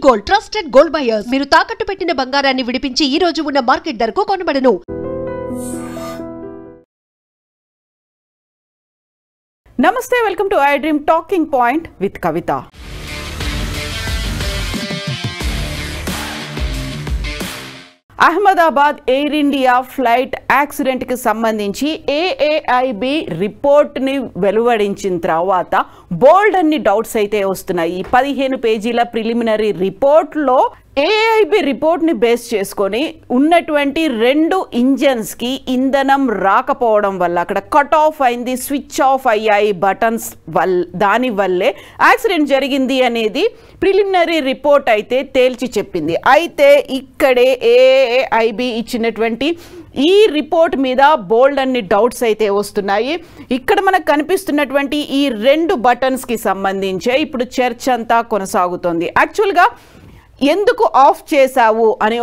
Gold trusted gold buyers మీరు తాకట్టు పెట్టిన బంగారాన్ని విడిపించి ఈ రోజు ఉన్న మార్కెట్ ధరకు కొనబడను. నమస్తే, welcome to I dream talking point with Kavitha. Ahmedabad Air India flight యాక్సిడెంట్కి సంబంధించి ఏఏఐబి రిపోర్ట్ని వెలువడించిన తర్వాత బోల్డ్ అన్ని డౌట్స్ అయితే వస్తున్నాయి. 15 పేజీల ప్రిలిమినరీ రిపోర్ట్లో ఏఐబి రిపోర్ట్ని బేస్ చేసుకొని ఉన్నటువంటి 2 ఇంజన్స్కి ఇంధనం రాకపోవడం వల్ల అక్కడ కట్ ఆఫ్ అయింది, స్విచ్ ఆఫ్ అయ్యాయి బటన్స్ దానివల్లే యాక్సిడెంట్ జరిగింది అనేది ప్రిలిమినరీ రిపోర్ట్ అయితే తేల్చి చెప్పింది. అయితే ఇక్కడే ఏఐబి ఇచ్చినటువంటి ఈ రిపోర్ట్ మీద బోల్డ్ అన్ని డౌట్స్ అయితే వస్తున్నాయి. ఇక్కడ మనకు కనిపిస్తున్నటువంటి ఈ 2 బటన్స్కి సంబంధించే ఇప్పుడు చర్చ అంతా కొనసాగుతోంది. యాక్చువల్గా ఎందుకు ఆఫ్ చేశావు అని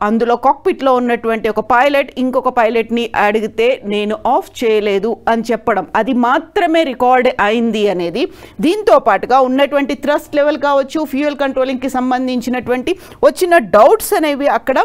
అందులో కాక్పిట్లో ఉన్నటువంటి ఒక పైలట్ ఇంకొక పైలట్ని అడిగితే నేను ఆఫ్ చేయలేదు అని చెప్పడం, అది మాత్రమే రికార్డ్ అయింది అనేది. దీంతో పాటుగా ఉన్నటువంటి థ్రస్ట్ లెవెల్ కావచ్చు, ఫ్యూయల్ కంట్రోలింగ్కి సంబంధించినటువంటి వచ్చిన డౌట్స్ అనేవి అక్కడ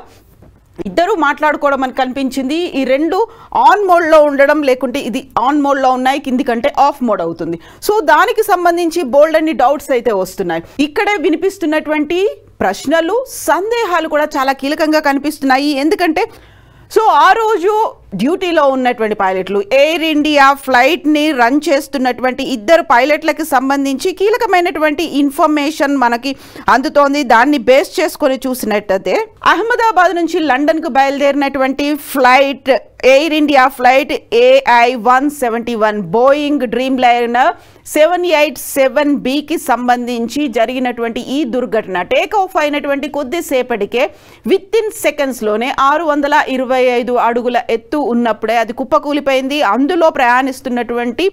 ఇద్దరు మాట్లాడుకోవడం అని కనిపించింది. ఈ 2 ఆన్ మోడ్లో ఉండడం, లేకుంటే ఇది ఆన్ మోడ్లో ఉన్నాయి, కింది కంటే ఆఫ్ మోడ్ అవుతుంది. సో దానికి సంబంధించి బోల్డ్ అన్ని డౌట్స్ అయితే వస్తున్నాయి. ఇక్కడే వినిపిస్తున్నటువంటి ప్రశ్నలు, సందేహాలు కూడా చాలా కీలకంగా కనిపిస్తున్నాయి. ఎందుకంటే ఆ రోజు డ్యూటీలో ఉన్నటువంటి పైలట్లు, ఎయిర్ ఇండియా ఫ్లైట్ని రన్ చేస్తున్నటువంటి 2 పైలట్లకి సంబంధించి కీలకమైనటువంటి ఇన్ఫర్మేషన్ మనకి అందుతోంది. దాన్ని బేస్ చేసుకొని చూసినట్టయితే అహ్మదాబాద్ నుంచి లండన్కు బయలుదేరినటువంటి flight Air India flight AI-171 Boeing Dreamliner 787Bకి సంబంధించి జరిగినటువంటి ఈ దుర్ఘటన టేక్ ఆఫ్ అయినటువంటి కొద్దిసేపటికే విత్ ఇన్ సెకండ్స్లోనే 625 అడుగుల ఎత్తు ఉన్నప్పుడే అది కుప్పకూలిపోయింది. అందులో ప్రయాణిస్తున్నటువంటి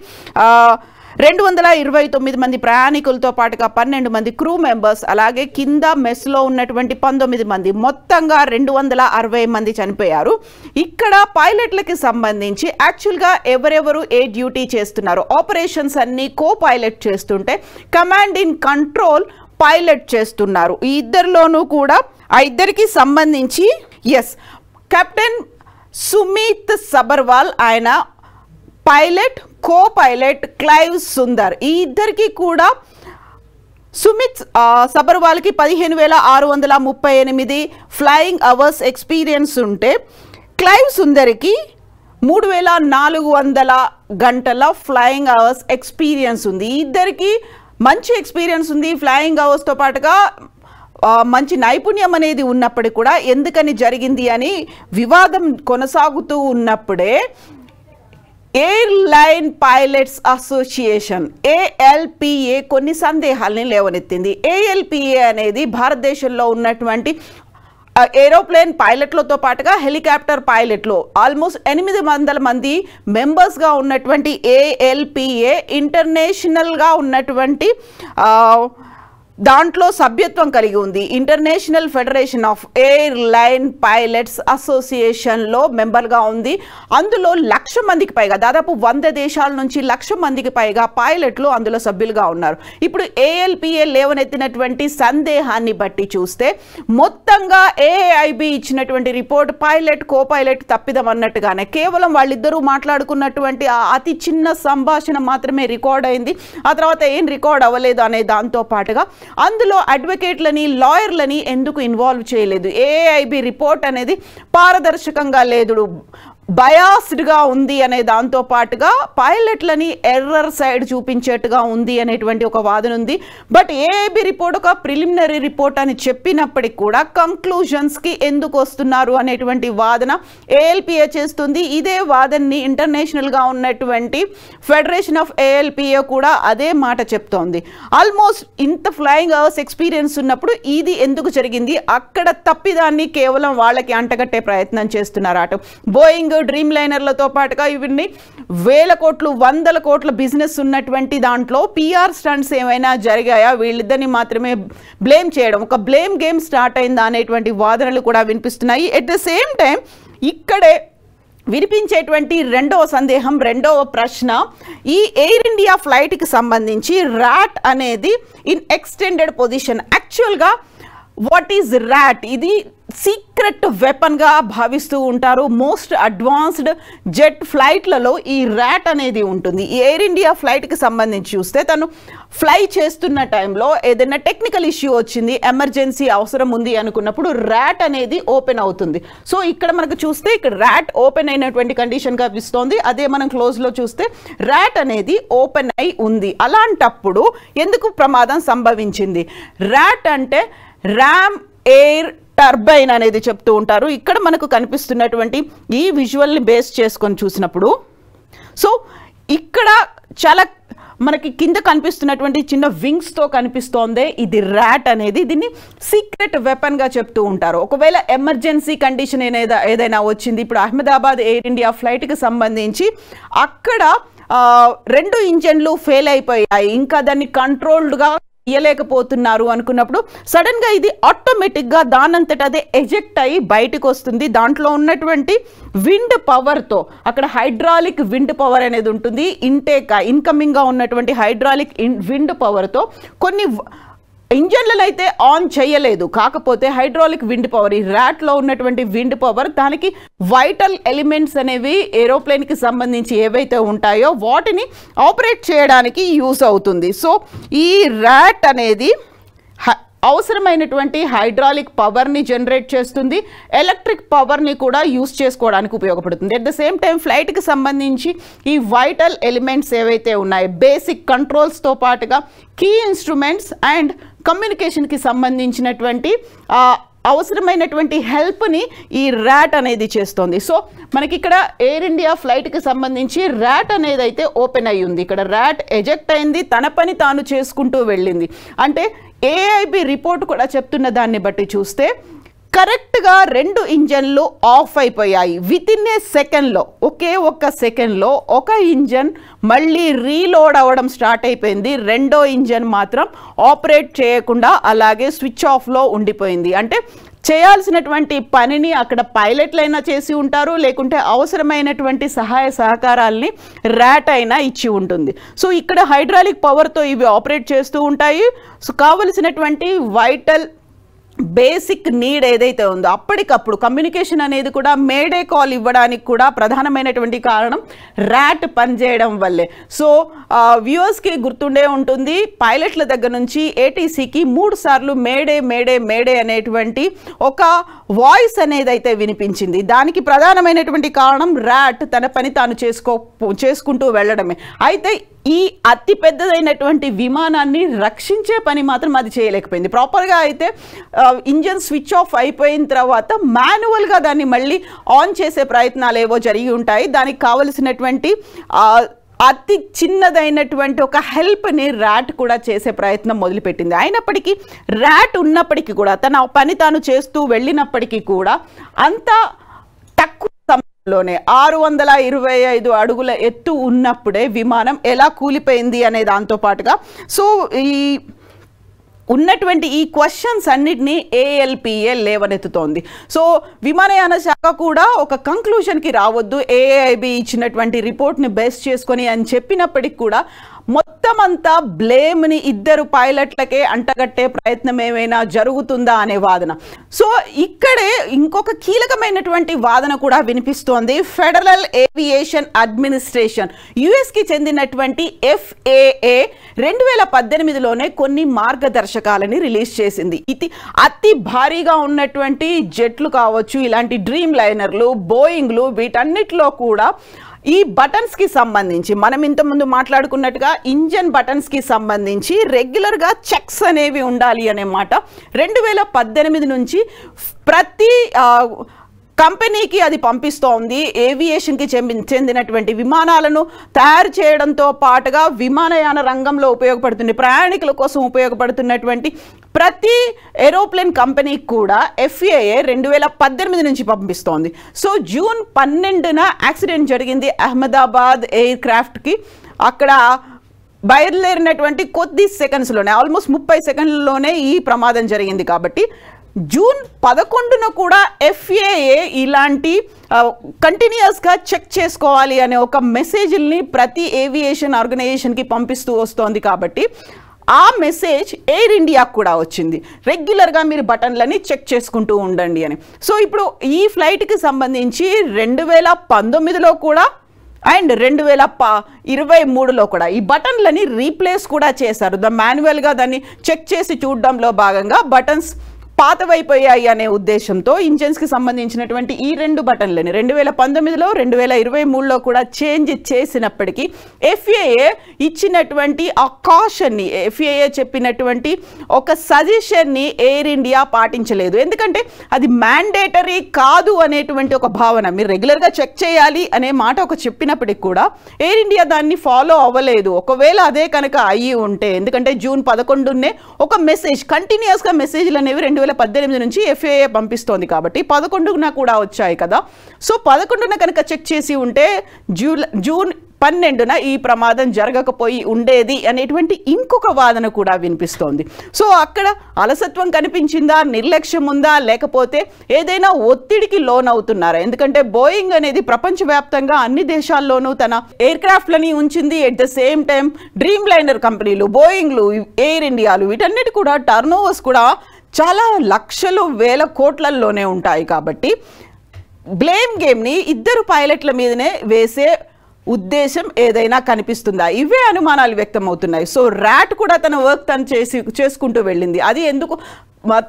229 మంది ప్రయాణికులతో పాటుగా 12 మంది క్రూ మెంబర్స్, అలాగే కింద మెస్లో ఉన్నటువంటి 19 మంది, మొత్తంగా 260 మంది చనిపోయారు. ఇక్కడ పైలట్లకి సంబంధించి యాక్చువల్గా ఎవరెవరు ఏ డ్యూటీ చేస్తున్నారు, ఆపరేషన్స్ అన్ని కో పైలట్ చేస్తుంటే కమాండ్ ఇన్ కంట్రోల్ పైలట్ చేస్తున్నారు. ఈ ఇద్దరిలోనూ కూడా ఆ ఇద్దరికి సంబంధించి కెప్టెన్ సుమిత్ సబర్వాల్, ఆయన pilot, co pilot Clive Sundar. ఈ ఇద్దరికి కూడా సుమిత్ సబర్వాల్కి 15,638 ఫ్లయింగ్ అవర్స్ ఎక్స్పీరియన్స్ ఉంటే క్లైవ్ సుందర్కి 3,400 గంటల ఫ్లయింగ్ అవర్స్ ఎక్స్పీరియన్స్ ఉంది. ఈ ఇద్దరికి మంచి ఎక్స్పీరియన్స్ ఉంది. ఫ్లయింగ్ అవర్స్తో పాటుగా మంచి నైపుణ్యం అనేది ఉన్నప్పటికీ కూడా ఎందుకని జరిగింది అని వివాదం కొనసాగుతూ ఉన్నప్పుడే ఎయిర్లైన్ పైలట్స్ అసోసియేషన్ ALPA కొన్ని సందేహాలని లేవనెత్తింది. ALPA అనేది భారతదేశంలో ఉన్నటువంటి ఏరోప్లేన్ పైలట్లతో పాటుగా హెలికాప్టర్ పైలట్లు ఆల్మోస్ట్ 800 మంది మెంబర్స్గా ఉన్నటువంటి ALPA ఇంటర్నేషనల్గా ఉన్నటువంటి దాంట్లో సభ్యత్వం కలిగి ఉంది. International federation of airline pilots అసోసియేషన్లో మెంబర్గా ఉంది. అందులో 1,00,000 మందికి పైగా, దాదాపు 100 దేశాల నుంచి 1,00,000 మందికి పైగా పైలట్లు అందులో సభ్యులుగా ఉన్నారు. ఇప్పుడు ALPA లేవనెత్తినటువంటి సందేహాన్ని బట్టి చూస్తే మొత్తంగా AIB ఇచ్చినటువంటి రిపోర్ట్ పైలట్ కో పైలట్ తప్పిదం అన్నట్టుగానే కేవలం వాళ్ళిద్దరూ మాట్లాడుకున్నటువంటి అతి చిన్న సంభాషణ మాత్రమే రికార్డ్ అయింది. ఆ తర్వాత ఏం రికార్డ్ అవ్వలేదు అనే దాంతో పాటుగా అందులో అడ్వకేట్లని, లాయర్లని ఎందుకు ఇన్వాల్వ్ చేయలేదు. AIB రిపోర్ట్ అనేది పారదర్శకంగా లేదు, బయాస్డ్గా ఉంది అనే దాంతో పాటుగా పైలట్లని ఎర్రర్ సైడ్ చూపించేట్టుగా ఉంది అనేటువంటి ఒక వాదన ఉంది. బట్ AIB రిపోర్ట్ ఒక ప్రిలిమినరీ రిపోర్ట్ అని చెప్పినప్పటికీ కూడా కంక్లూజన్స్కి ఎందుకు వస్తున్నారు అనేటువంటి వాదన ALPA చేస్తుంది. ఇదే వాదనని ఇంటర్నేషనల్గా ఉన్నటువంటి ఫెడరేషన్ ఆఫ్ ALPA కూడా అదే మాట చెప్తోంది. ఆల్మోస్ట్ ఇంత ఫ్లయింగ్ అవర్స్ ఎక్స్పీరియన్స్ ఉన్నప్పుడు ఇది ఎందుకు జరిగింది, అక్కడ తప్పిదాన్ని కేవలం వాళ్ళకి అంటగట్టే ప్రయత్నం చేస్తున్నారు. అటు బోయింగ్ డ్రీమ్ లైనర్లతో పాటుగా ఇవన్నీ 1,000 కోట్లు 100 కోట్ల బిజినెస్ ఉన్నటువంటి దాంట్లో PR స్టంట్స్ ఏమైనా జరిగాయా, వీళ్ళిద్దరిని మాత్రమే బ్లేమ్ చేయడం, ఒక బ్లేమ్ గేమ్ స్టార్ట్ అయిందా అనేటువంటి వాదనలు కూడా వినిపిస్తున్నాయి. ఎట్ ద సేమ్ టైం ఇక్కడే వినిపించేటువంటి రెండవ సందేహం, రెండవ ప్రశ్న, ఈ ఎయిర్ ఇండియా ఫ్లైట్కి సంబంధించి ర్యాట్ అనేది ఇన్ ఎక్స్టెండెడ్ పొజిషన్. యాక్చువల్గా వాట్ ఈజ్ ర్యాట్? ఇది సీక్రెట్ వెపన్గా భావిస్తూ ఉంటారు. మోస్ట్ అడ్వాన్స్డ్ జెట్ ఫ్లైట్లలో ఈ ర్యాట్ అనేది ఉంటుంది. ఈ ఎయిర్ ఇండియా ఫ్లైట్కి సంబంధించి చూస్తే తను ఫ్లై చేస్తున్న టైంలో ఏదైనా టెక్నికల్ ఇష్యూ వచ్చింది, ఎమర్జెన్సీ అవసరం ఉంది అనుకున్నప్పుడు ర్యాట్ అనేది ఓపెన్ అవుతుంది. సో ఇక్కడ మనకు చూస్తే ఇక్కడ ర్యాట్ ఓపెన్ అయినటువంటి కండిషన్ కనిపిస్తోంది. అదే మనం క్లోజ్లో చూస్తే ర్యాట్ అనేది ఓపెన్ అయి ఉంది. అలాంటప్పుడు ఎందుకు ప్రమాదం సంభవించింది? ర్యాట్ అంటే ర్యామ్ ఎయిర్ టర్బైన్ అనేది చెప్తూ ఉంటారు. ఇక్కడ మనకు కనిపిస్తున్నటువంటి ఈ విజువల్ని బేస్ చేసుకొని చూసినప్పుడు సో ఇక్కడ చాలా మనకి కింద కనిపిస్తున్నటువంటి చిన్న వింగ్స్తో కనిపిస్తోంది ఇది ర్యాట్ అనేది. దీన్ని సీక్రెట్ వెపన్గా చెప్తూ ఉంటారు. ఒకవేళ ఎమర్జెన్సీ కండిషన్ ఏదైనా వచ్చింది, ఇప్పుడు అహ్మదాబాద్ ఎయిర్ ఇండియా ఫ్లైట్కి సంబంధించి అక్కడ 2 ఇంజన్లు ఫెయిల్ అయిపోయాయి, ఇంకా దాన్ని కంట్రోల్డ్గా ఇయ్యలేకపోతున్నారు అనుకున్నప్పుడు సడన్గా ఇది ఆటోమేటిక్గా దానంతట అదే ఎజెక్ట్ అయ్యి బయటకు వస్తుంది. దాంట్లో ఉన్నటువంటి విండ్ పవర్తో, అక్కడ హైడ్రాలిక్ విండ్ పవర్ అనేది ఉంటుంది. ఇన్కమింగ్గా ఉన్నటువంటి హైడ్రాలిక్ విండ్ పవర్తో కొన్ని ఇంజన్లను అయితే ఆన్ చేయలేదు, కాకపోతే హైడ్రాలిక్ విండ్ పవర్, ఈ ర్యాట్లో ఉన్నటువంటి విండ్ పవర్ దానికి వైటల్ ఎలిమెంట్స్ అనేవి ఏరోప్లేన్కి సంబంధించి ఏవైతే ఉంటాయో వాటిని ఆపరేట్ చేయడానికి యూస్ అవుతుంది. సో ఈ ర్యాట్ అనేది అవసరమైనటువంటి హైడ్రాలిక్ పవర్ని జనరేట్ చేస్తుంది, ఎలక్ట్రిక్ పవర్ని కూడా యూస్ చేసుకోవడానికి ఉపయోగపడుతుంది. అట్ ద సేమ్ టైం ఫ్లైట్కి సంబంధించి ఈ వైటల్ ఎలిమెంట్స్ ఏవైతే ఉన్నాయో బేసిక్ కంట్రోల్స్తో పాటుగా కీ ఇన్స్ట్రుమెంట్స్ అండ్ కమ్యూనికేషన్కి సంబంధించినటువంటి అవసరమైనటువంటి హెల్ప్ని ఈ ర్యాట్ అనేది చేస్తుంది. సో మనకి ఇక్కడ ఎయిర్ ఇండియా ఫ్లైట్కి సంబంధించి ర్యాట్ అనేది అయితే ఓపెన్ అయ్యి ఉంది. ఇక్కడ ర్యాట్ ఎజెక్ట్ అయింది, తన పని తాను చేసుకుంటూ వెళ్ళింది. అంటే ఏఐబి రిపోర్ట్ కూడా చెప్తున్న దాన్ని బట్టి చూస్తే కరెక్ట్గా 2 ఇంజన్లు ఆఫ్ అయిపోయాయి. విత్ ఇన్ ఏ సెకండ్లో, ఒకే ఒక్క సెకండ్లో ఒక ఇంజన్ మళ్ళీ రీలోడ్ అవ్వడం స్టార్ట్ అయిపోయింది. రెండో ఇంజన్ మాత్రం ఆపరేట్ చేయకుండా అలాగే స్విచ్ ఆఫ్లో ఉండిపోయింది. అంటే చేయాల్సినటువంటి పనిని అక్కడ పైలట్లైనా చేసి ఉంటారు, లేకుంటే అవసరమైనటువంటి సహాయ సహకారాలని ర్యాట్ అయినా ఇచ్చి ఉంటుంది. సో ఇక్కడ హైడ్రాలిక్ పవర్తో ఇవి ఆపరేట్ చేస్తూ ఉంటాయి. సో కావలసినటువంటి వైటల్ బేసిక్ నీడ్ ఏదైతే ఉందో అప్పటికప్పుడు కమ్యూనికేషన్ అనేది కూడా మేడే కాల్ ఇవ్వడానికి కూడా ప్రధానమైనటువంటి కారణం ర్యాట్ పనిచేయడం వల్లే. సో వ్యూవర్స్కి గుర్తుండే ఉంటుంది, పైలట్ల దగ్గర నుంచి ఏటీసీకి 3 సార్లు మేడే మేడే మేడే అనేటువంటి ఒక వాయిస్ అనేది అయితే వినిపించింది. దానికి ప్రధానమైనటువంటి కారణం ర్యాట్ తన పని తాను చేసుకుంటూ వెళ్ళడమే. అయితే ఈ అతి పెద్దదైనటువంటి విమానాన్ని రక్షించే పని మాత్రం అది చేయలేకపోయింది. ప్రాపర్గా అయితే ఇంజన్ స్విచ్ ఆఫ్ అయిపోయిన తర్వాత మాన్యువల్గా దాన్ని మళ్ళీ ఆన్ చేసే ప్రయత్నాలు ఏవో జరిగి ఉంటాయి. దానికి కావలసినటువంటి అతి చిన్నదైనటువంటి ఒక హెల్ప్ని ర్యాట్ కూడా చేసే ప్రయత్నం మొదలుపెట్టింది. అయినప్పటికీ ర్యాట్ ఉన్నప్పటికీ కూడా తన పని తాను చేస్తూ వెళ్ళినప్పటికీ కూడా అంత తక్కువ సమయంలోనే 625 అడుగుల ఎత్తు ఉన్నప్పుడే విమానం ఎలా కూలిపోయింది అనే దాంతో పాటుగా సో ఈ ఉన్నటువంటి ఈ క్వశ్చన్స్ అన్నిటినీ ఏఎల్పిఏ లేవనెత్తుతోంది. సో విమానయాన శాఖ కూడా ఒక కంక్లూషన్కి రావద్దు ఏఐబి ఇచ్చినటువంటి రిపోర్ట్ని బేస్ చేసుకొని అని చెప్పినప్పటికి కూడా మొత్తం అంతా బ్లేమ్ని 2 పైలట్లకే అంటగట్టే ప్రయత్నం ఏమైనా జరుగుతుందా అనే వాదన. సో ఇక్కడే ఇంకొక కీలకమైనటువంటి వాదన కూడా వినిపిస్తోంది. ఫెడరల్ ఏవియేషన్ అడ్మినిస్ట్రేషన్ యుఎస్కి చెందినటువంటి FAA 2018లోనే కొన్ని మార్గదర్శకాలని రిలీజ్ చేసింది. ఇది అతి భారీగా ఉన్నటువంటి జెట్లు కావచ్చు, ఇలాంటి డ్రీమ్ లైనర్లు, బోయింగ్లు, వీటన్నిటిలో కూడా ఈ బటన్స్కి సంబంధించి మనం ఇంతకుముందు మాట్లాడుకున్నట్టుగా ఇంజన్ బటన్స్కి సంబంధించి రెగ్యులర్గా చెక్స్ అనేవి ఉండాలి అనే మాట 2018 నుంచి ప్రతి కంపెనీకి అది పంపిస్తోంది. ఏవియేషన్కి చెందినటువంటి విమానాలను తయారు చేయడంతో పాటుగా విమానయాన రంగంలో ఉపయోగపడుతుంది, ప్రయాణికుల కోసం ఉపయోగపడుతున్నటువంటి ప్రతి ఏరోప్లేన్ కంపెనీకి కూడా FAA 2018 నుంచి పంపిస్తోంది. సో జూన్ 12న యాక్సిడెంట్ జరిగింది అహ్మదాబాద్ ఎయిర్ క్రాఫ్ట్కి. అక్కడ బయలుదేరినటువంటి కొద్ది సెకండ్స్లోనే ఆల్మోస్ట్ 30 సెకండ్లలోనే ఈ ప్రమాదం జరిగింది. కాబట్టి జూన్ 11న కూడా FAA ఇలాంటి కంటిన్యూస్గా చెక్ చేసుకోవాలి అనే ఒక మెసేజ్ని ప్రతి ఏవియేషన్ ఆర్గనైజేషన్కి పంపిస్తూ వస్తోంది. కాబట్టి ఆ మెసేజ్ ఎయిర్ ఇండియాకు కూడా వచ్చింది, రెగ్యులర్గా మీరు బటన్లని చెక్ చేసుకుంటూ ఉండండి అని. సో ఇప్పుడు ఈ ఫ్లైట్కి సంబంధించి 2019లో కూడా అండ్ 2023లో కూడా ఈ బటన్లని రీప్లేస్ కూడా చేశారు. మాన్యువల్గా దాన్ని చెక్ చేసి చూడడంలో భాగంగా బటన్స్ పాతవైపోయాయి అనే ఉద్దేశంతో ఇంజన్స్కి సంబంధించినటువంటి ఈ 2 బటన్లని 2019లో 2023లో కూడా చేంజ్ చేసినప్పటికీ FAA ఇచ్చినటువంటి ఆ కాషన్ని, FAA చెప్పినటువంటి ఒక సజెషన్ని ఎయిర్ ఇండియా పాటించలేదు. ఎందుకంటే అది మ్యాండేటరీ కాదు అనేటువంటి ఒక భావన, మీరు రెగ్యులర్గా చెక్ చేయాలి అనే మాట ఒక చెప్పినప్పటికి కూడా ఎయిర్ ఇండియా దాన్ని ఫాలో అవ్వలేదు. ఒకవేళ అదే కనుక అయ్యి ఉంటే, ఎందుకంటే జూన్ 11నే ఒక మెసేజ్, కంటిన్యూస్గా మెసేజ్లు అనేవి 2018 నుంచి FAA పంపిస్తోంది కాబట్టి 11న కూడా వచ్చాయి కదా. సో 11న కనుక చెక్ చేసి ఉంటే జూన్ 12న ఈ ప్రమాదం జరగకపోయి ఉండేది అనేటువంటి ఇంకొక వాదన కూడా వినిపిస్తోంది. సో అక్కడ అలసత్వం కనిపించిందా, నిర్లక్ష్యం ఉందా, లేకపోతే ఏదైనా ఒత్తిడికి లోన్ అవుతున్నారా? ఎందుకంటే బోయింగ్ అనేది ప్రపంచవ్యాప్తంగా అన్ని దేశాల్లోనూ తన ఎయిర్ క్రాఫ్ట్లని ఉంచింది. At the same time dream liner కంపెనీలు, బోయింగ్లు, ఎయిర్ ఇండియాలు, వీటన్నిటి కూడా టర్నోవర్స్ కూడా చాలా లక్షలు వేల కోట్లల్లోనే ఉంటాయి. కాబట్టి బ్లేమ్ గేమ్ని ఇద్దరు పైలట్ల మీదనే వేసే ఉద్దేశం ఏదైనా కనిపిస్తుందా? ఇవే అనుమానాలు వ్యక్తం అవుతున్నాయి. సో ర్యాట్ కూడా తన వర్క్ తను చేసుకుంటూ వెళ్ళింది. అది ఎందుకు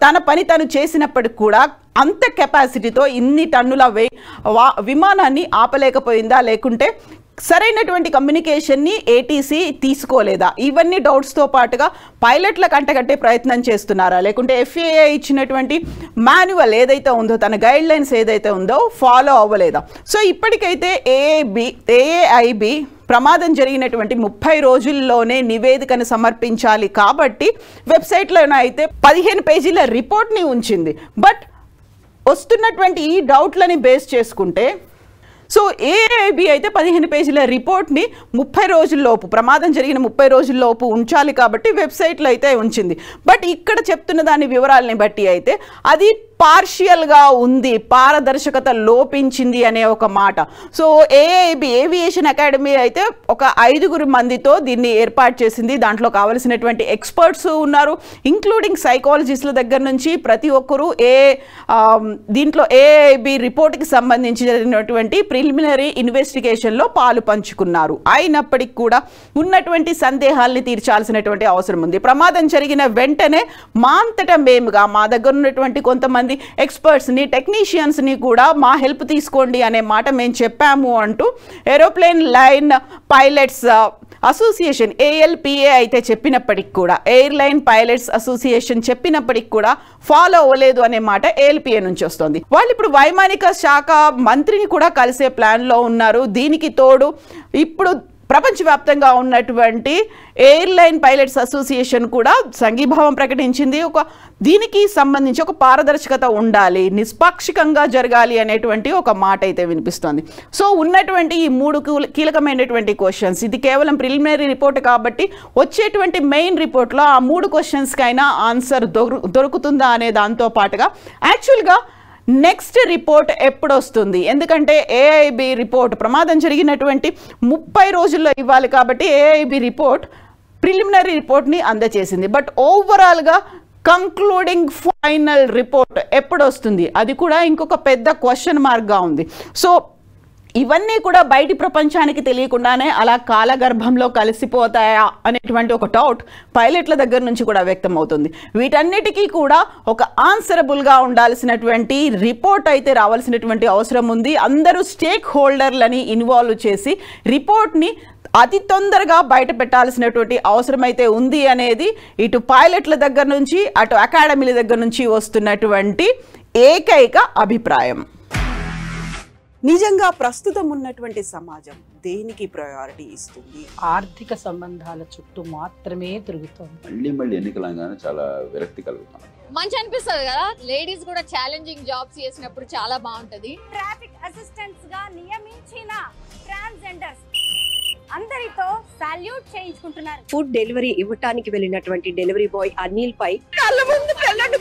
తన పని తను చేసినప్పటికి కూడా అంత కెపాసిటీతో ఇన్ని టన్నుల విమానాన్ని ఆపలేకపోయిందా, లేకుంటే సరైనటువంటి కమ్యూనికేషన్ని ATC తీసుకోలేదా? ఇవన్నీ డౌట్స్తో పాటుగా పైలట్ల కంటగట్టే ప్రయత్నం చేస్తున్నారా, లేకుంటే FAA ఇచ్చినటువంటి మాన్యువల్ ఏదైతే ఉందో, తన గైడ్ లైన్స్ ఏదైతే ఉందో ఫాలో అవ్వలేదా? సో ఇప్పటికైతే AAIB ప్రమాదం జరిగినటువంటి 30 రోజుల్లోనే నివేదికను సమర్పించాలి కాబట్టి వెబ్సైట్లోనే అయితే 15 పేజీల రిపోర్ట్ని ఉంచింది. బట్ వస్తున్నటువంటి ఈ డౌట్లని బేస్ చేసుకుంటే సో AAIB అయితే 15 పేజీల రిపోర్ట్ని 30 రోజుల్లోపు, ప్రమాదం జరిగిన 30 రోజుల్లోపు ఉంచాలి కాబట్టి వెబ్సైట్లో అయితే ఉంచింది. బట్ ఇక్కడ చెప్తున్న దాని వివరాలని బట్టి అయితే అది పార్షియల్గా ఉంది, పారదర్శకత లోపించింది అనే ఒక మాట. సో AAIB ఏవియేషన్ అకాడమీ అయితే ఒక 5 మందితో దీన్ని ఏర్పాటు చేసింది. దాంట్లో కావలసినటువంటి ఎక్స్పర్ట్స్ ఉన్నారు, ఇంక్లూడింగ్ సైకాలజిస్టుల దగ్గర నుంచి ప్రతి ఒక్కరూ దీంట్లో AAIB రిపోర్ట్కి సంబంధించినటువంటి ప్రిలిమినరీ ఇన్వెస్టిగేషన్లో పాలు పంచుకున్నారు. అయినప్పటికీ కూడా ఉన్నటువంటి సందేహాల్ని తీర్చాల్సినటువంటి అవసరం ఉంది. ప్రమాదం జరిగిన వెంటనే మా అంతటా మేముగా మా దగ్గర ఉన్నటువంటి కొంతమంది ఎక్స్పర్ట్స్ని, టెక్నీషియన్స్ని కూడా మా హెల్ప్ తీసుకోండి అనే మాట మేము చెప్పాము అంటూ aeroplane line pilots association ALPA అయితే చెప్పినప్పటికి కూడా, ఎయిర్లైన్ పైలట్స్ అసోసియేషన్ చెప్పినప్పటికి కూడా ఫాలో అవ్వలేదు అనే మాట ALPA నుంచి వస్తుంది. వాళ్ళు ఇప్పుడు వైమానిక శాఖ మంత్రిని కూడా కలిసే ప్లాన్లో ఉన్నారు. దీనికి తోడు ఇప్పుడు ప్రపంచవ్యాప్తంగా ఉన్నటువంటి ఎయిర్లైన్ పైలట్స్ అసోసియేషన్ కూడా సంఘీభావం ప్రకటించింది. దీనికి సంబంధించి ఒక పారదర్శకత ఉండాలి, నిష్పాక్షికంగా జరగాలి అనేటువంటి ఒక మాట అయితే వినిపిస్తోంది. సో ఉన్నటువంటి ఈ 3 కీలకమైనటువంటి క్వశ్చన్స్, ఇది కేవలం ప్రిలిమినరీ రిపోర్ట్ కాబట్టి వచ్చేటువంటి మెయిన్ రిపోర్ట్లో ఆ 3 క్వశ్చన్స్కైనా ఆన్సర్ దొరుకుతుందా అనే దాంతో పాటుగా యాక్చువల్గా నెక్స్ట్ రిపోర్ట్ ఎప్పుడు వస్తుంది? ఎందుకంటే AAIB రిపోర్ట్ ప్రమాదం జరిగినటువంటి 30 రోజుల్లో ఇవ్వాలి కాబట్టి AAIB రిపోర్ట్ ప్రిలిమినరీ రిపోర్ట్ని అందజేసింది. బట్ ఓవరాల్గా కంక్లూడింగ్ ఫైనల్ రిపోర్ట్ ఎప్పుడు వస్తుంది? అది కూడా ఇంకొక పెద్ద క్వశ్చన్ మార్క్గా ఉంది. సో ఇవన్నీ కూడా బయటి ప్రపంచానికి తెలియకుండానే అలా కాలగర్భంలో కలిసిపోతాయా అనేటువంటి ఒక డౌట్ పైలట్ల దగ్గర నుంచి కూడా వ్యక్తం అవుతుంది. వీటన్నిటికీ కూడా ఒక ఆన్సరబుల్గా ఉండాల్సినటువంటి రిపోర్ట్ అయితే రావాల్సినటువంటి అవసరం ఉంది. అందరూ స్టేక్ హోల్డర్లని ఇన్వాల్వ్ చేసి రిపోర్ట్ని అతి తొందరగా బయట పెట్టాల్సినటువంటి అవసరం అయితే ఉంది అనేది ఇటు పైలట్ల దగ్గర నుంచి అటు అకాడమీల దగ్గర నుంచి వస్తున్నటువంటి ఏకైక అభిప్రాయం. నిజంగా ప్రస్తుతం ఉన్నటువంటి సమాజం దేనికి ప్రయారిటీ ఇస్తుంది? ఆర్థిక సంబంధాల చుట్టూ మాత్రమే తిరుగుతోంది. మళ్ళీ ఎన్నికలంగానే చాలా విరక్తి కలుగుతాం. మంచి అనిపిస్తుంది కదా, లేడీస్ కూడా ఛాలెంజింగ్ జాబ్స్ చేసినప్పుడు చాలా బాగుంటది. ట్రాఫిక్ అసిస్టెంట్స్ గా నియమించిన ట్రాన్స్జెండర్స్ అందరితో సాల్యూట్ చేయించుకుంటున్నారు. ఫుడ్ డెలివరీ ఇవ్వటానికి వెళ్ళినటువంటి డెలివరీ బాయ్ అనిల్ పై కళ్ళ ముందు పెళ్ళండి